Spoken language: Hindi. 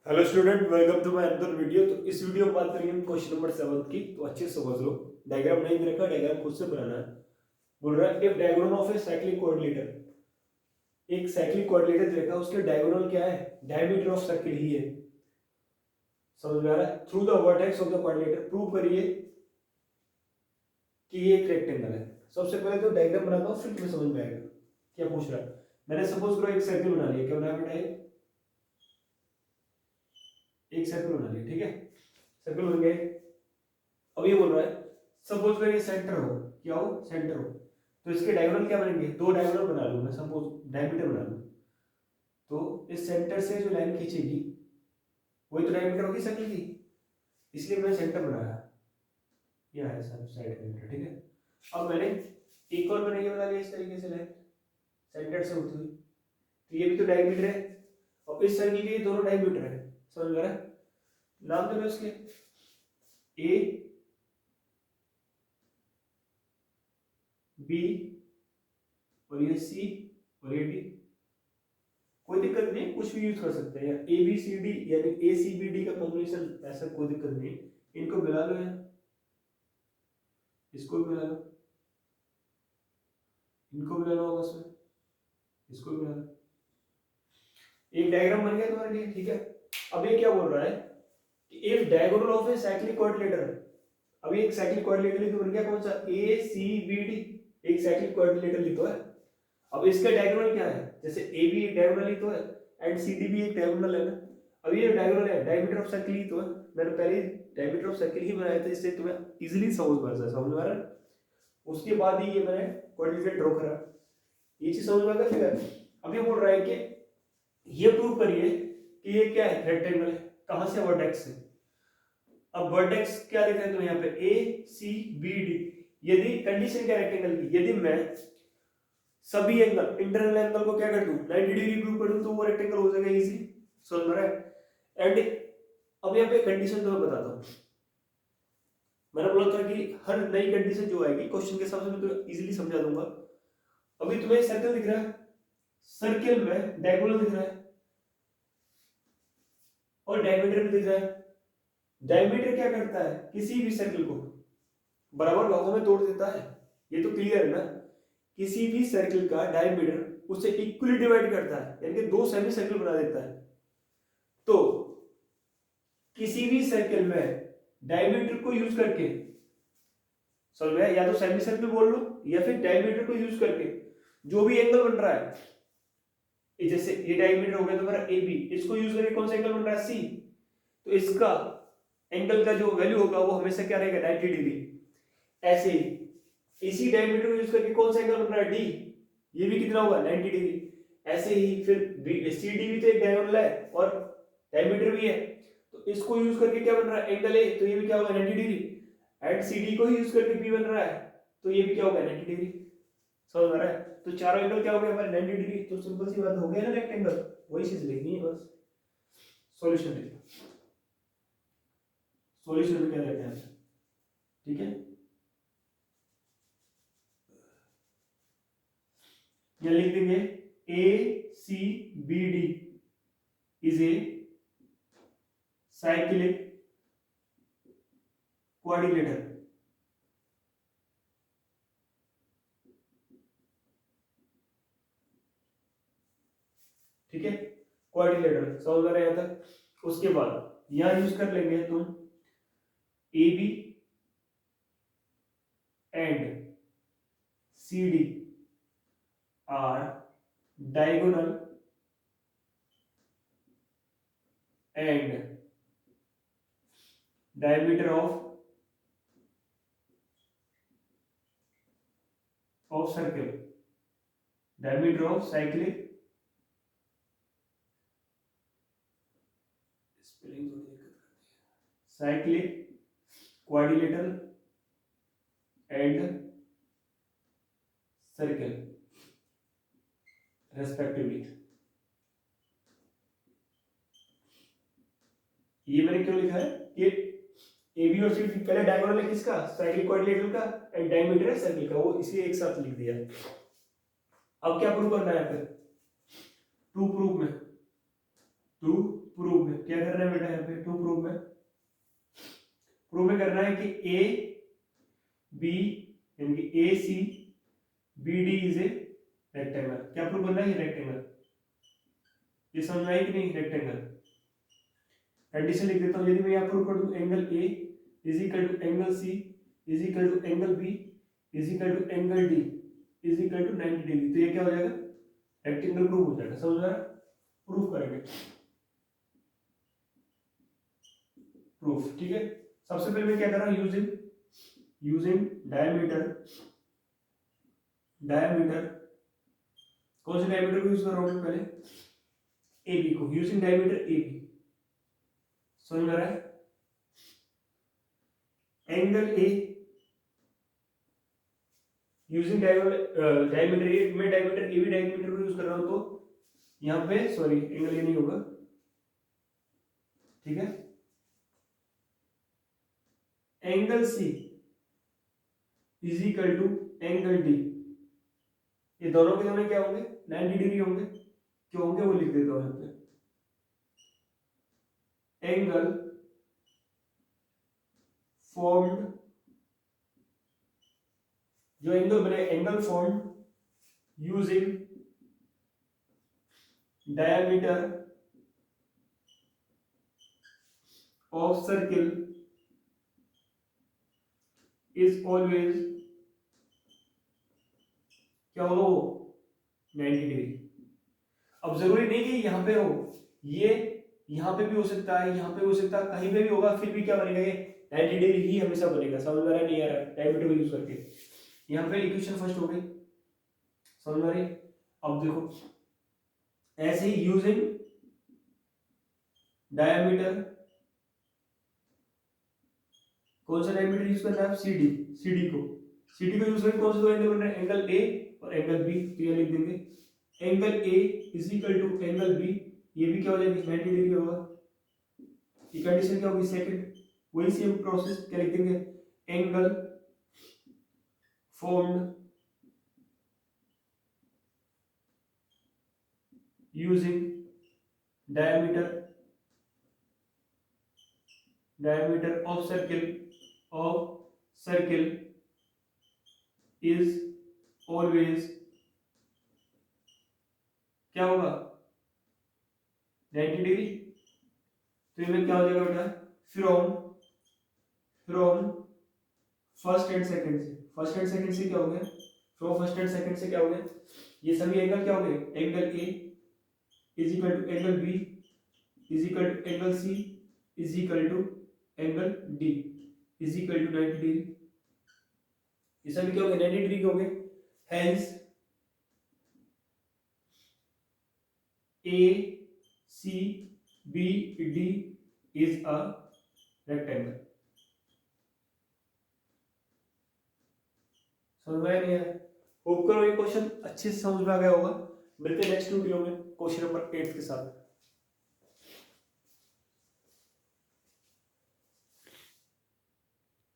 Hello student, welcome to my another video. तो इस वीडियो में बात करेंगे हम क्वेश्चन नंबर 7 की। तो अच्छे से समझ लो, डायग्राम नहीं दे रखा, डायग्राम खुद से बनाना है। बोल रहा है if diagonal of A cyclic coordinator, एक साइक्लिक कोऑर्डिनेटर दे रखा है, उसके डायगोनल क्या है, डायमीटर ऑफ सर्किल ही है। समझ में आ रहा है? Through the vertex of the coordinator prove करिए कि ये एक रेक्टेंगल है। सबसे पहले तो डायग्राम बनाता हूँ, फिर तुम्हें समझ में आएगा क्या पूछ रहा है। मैंने सपोज करो एक सर्किल बना लिया। क्या बनाया बेटा? एक सर्किल बना लिया, ठीक है। सर्किल बन गए। अब ये बोल रहा है सपोज करिए सेंटर हो। क्या हो? सेंटर हो। तो इसके डायगोनल क्या बनेंगे? दो डायगोनल बना लूं मैं, सपोज डायमीटर बना लूं। तो इस सेंटर से जो लाइन खींचेगी वही तो डायमीटर होगी सर्किल की, इसलिए मैंने सेंटर बनाया। यह है सब साइड डायमीटर, ठीक है। अब मैंने एक और बनाइए, बना लिया इस तरीके से लाइन सेंटर से होती हुई। तो ये भी तो डायमीटर है, और इस सर्किल के दोनों डायमीटर है। समझ में आ रहा है? नाम दे उसके ए बी और ये सी और ये डी। कोई दिक्कत नहीं, कुछ भी यूज कर सकते हैं। ए बी सी डी यानी ए सी बी डी का कॉम्बिनेशन, ऐसा कोई दिक्कत नहीं। इनको मिला लो यार, इसको भी मिला लो, इनको भी मिला लो आपस में, इसको भी मिला लो। एक डायग्राम बन गया तुम्हारे लिए, ठीक है। अब ये क्या बोल रहा है कि if diagonal of A cyclic coordinator, अभी एक साइक्लिक कोऑर्डिनेटर लिखो, बन गया कौन सा? ए सी बी डी। एक साइक्लिक कोऑर्डिनेटर लिखो है। अब इसका डायगोनल क्या है? जैसे ए बी एक डायगोनल ही तो है, एंड सी डी भी एक डायगोनल है ना। अब ये डायगोनल है, डायमीटर ऑफ सर्किल ही तो है। मैंने पहले डायमीटर ऑफ सर्किल ही बनाया था, इससे तुम्हें इजीली समझ में आ रहा है। उसके बाद ही ये मैंने कोऑर्डिनेट ड्रॉ करा, ये चीज समझ में आ गया। अब ये बोल रहा है कि ये प्रूव करिए कि ये क्या है, रेक्टेंगल है। कहां से? वर्टेक्स से। अब वर्टेक्स क्या लिखा है तुम्हें यहाँ पे? ए सी बी डी। यदि कंडीशन क्या रेक्टेंगल की, यदि मैं सभी एंगल, इंटरनल एंगल को क्या कर दूं, 90 डिग्री प्रूव कर दूं, तो वो रेक्टेंगल हो जाएगा इजी। समझ में रहा है? एंड अब यहाँ पे कंडीशन तो मैं बताता हूँ। मैंने बोला था कि हर नई कंडीशन जो आएगी क्वेश्चन के हिसाब से मैं तुम्हें इजीली समझा दूंगा। अभी तुम्हें सर्कल दिख रहा है, सर्किल में डायगोनल दिख रहा है और डायमीटर भी दिख रहा है। डायमीटर क्या करता है? किसी भी सर्किल को बराबर भागों में तोड़ देता है। ये तो क्लियर है ना। किसी भी सर्किल का डायमीटर उसे इक्वली डिवाइड करता है, यानी कि दो सेमी सर्किल बना देता है। तो किसी भी सर्किल में डायमीटर को यूज करके, समझ में? या तो सेमी सर्किल बोल लो या फिर डायमीटर को यूज करके जो भी एंगल बन रहा है, जैसे ये डायमीटर हो गया तुम्हारा ए बी, इसको यूज करके कौन सा एंगल बन रहा है? सी। तो इसका एंगल का जो वैल्यू होगा वो हमेशा क्या रहेगा? 90 डिग्री। ऐसे ही इसी डायमीटर को यूज करके कौन सा एंगल बन रहा है? डी। ये भी कितना होगा? 90 डिग्री। ऐसे ही फिर सी डी भी तो एक डायगोनल है और डायमीटर भी है। तो इसको यूज करके क्या बन रहा है? Angle A. तो ये भी क्या होगा? 90 डिग्री। एंड सी डी को ही यूज करके बी बन रहा है, तो ये भी क्या होगा? 90 डिग्री। समझ में आ रहा है? तो चारों एंगल क्या हो गए हमारे? 90 डिग्री। तो सिंपल सी बात हो गया ना, रेक्टेंगल। वही चीज लिखनी है बस। सॉल्यूशन लिखो। सॉल्यूशन में क्या लेते हैं, ठीक है। यहाँ लिख देंगे A C B D is a cyclic coordinator. ठीक है, कोऑर्डिनेटर। समझ आ रहा है यहाँ तक? उसके बाद यहां यूज कर लेंगे तुम A B and C D are diagonal and diameter of circle, diameter of cyclic, spelling थोड़ी दिक्कत करती है, cyclic quadrilateral and circle respectively। ये मैंने क्यों लिखा है कि ए बी और सी डी पहले डायगोनल है किसका? साइक्लिक कोऑर्डिनेटर का, एंड डायमीटर है सर्किल का, वो इसलिए एक साथ लिख दिया। अब क्या प्रूव करना है? फिर टू प्रूव में टू प्रूव में क्या करना है बेटा, यहाँ पे टू प्रूव में करना है कि ए बी यानी कि A C B D is a rectangle. क्या प्रूव करना है, ये रेक्टेंगल। ये समझ में आई कि नहीं, रेक्टेंगल। कंडीशन लिख देता हूँ, यदि मैं यहाँ प्रूव कर दूं angle A is equal to angle C is equal to angle B is equal to angle D is equal to 90 degree, तो ये क्या हो जाएगा, रेक्टेंगल प्रूव हो जाएगा। समझ रहा है, प्रूफ करेंगे, प्रूफ। ठीक है, सबसे पहले मैं क्या कर रहा हूँ, यूजिंग डायमीटर कौन से डायमीटर को यूज कर रहा हूँ मैं, पहले ए बी को, यूजिंग डायमीटर ए बी। समझ में आ रहा है, एंगल ए यूजिंग डायमीटर ए, मैं डायमीटर ए बी डायमीटर को यूज कर रहा हूं, तो यहां पे सॉरी एंगल ए नहीं होगा, ठीक है। Angle C is equal to angle D, ये दोनों के दोनों क्या होंगे, 90 डिग्री होंगे। क्यों होंगे वो लिख देता हूं यहां पे, एंगल फॉर्म्ड, जो एंगल बने, angle formed using diameter of circle is always क्या होगा वो, 90 डिग्री। अब जरूरी नहीं कि यहां पे हो, ये यहां पे भी हो सकता है, यहां पे भी हो सकता है, कहीं पे भी होगा, फिर भी क्या बनेगा, ये 90 डिग्री ही हमेशा बनेगा। समझ में आ रहा है, नहीं आ रहा है, डायमीटर को यूज करके। यहां पे इक्वेशन फर्स्ट हो गई, समझ में आ रही। अब देखो ऐसे ही यूजिंग डायमीटर, कौन सा डायमीटर यूज करना है, सीडी को यूज करके कौन से दो एंगल बन रहे हैं, एंगल ए और एंगल बी, तो ये लिख देंगे angle A is equal to angle B, ये भी क्या हो जाएगी, 90 डिग्री होगा। ये कंडीशन क्या होगी, सेकंड, वही सेम प्रोसेस, क्या लिख देंगे, angle formed using diameter of circle is always क्या होगा, 90 डिग्री। तो इनमें क्या हो जाएगा बेटा, फ्रॉम फर्स्ट एंड सेकंड से क्या हो गया, फ्रॉम फर्स्ट एंड सेकंड से क्या हो गया, ये सभी एंगल क्या हो गए, angle A is equal to angle B is equal to angle C is equal to angle D is equal to 90 degree. ये सभी क्या हो गए, 90 डिग्री के हो गए। Hence A C B D is a rectangle. समझ में आया नहीं आया, होप करो ये क्वेश्चन अच्छे से समझ में आ गया होगा। मिलते हैं नेक्स्ट वीडियो में क्वेश्चन नंबर 8 के साथ।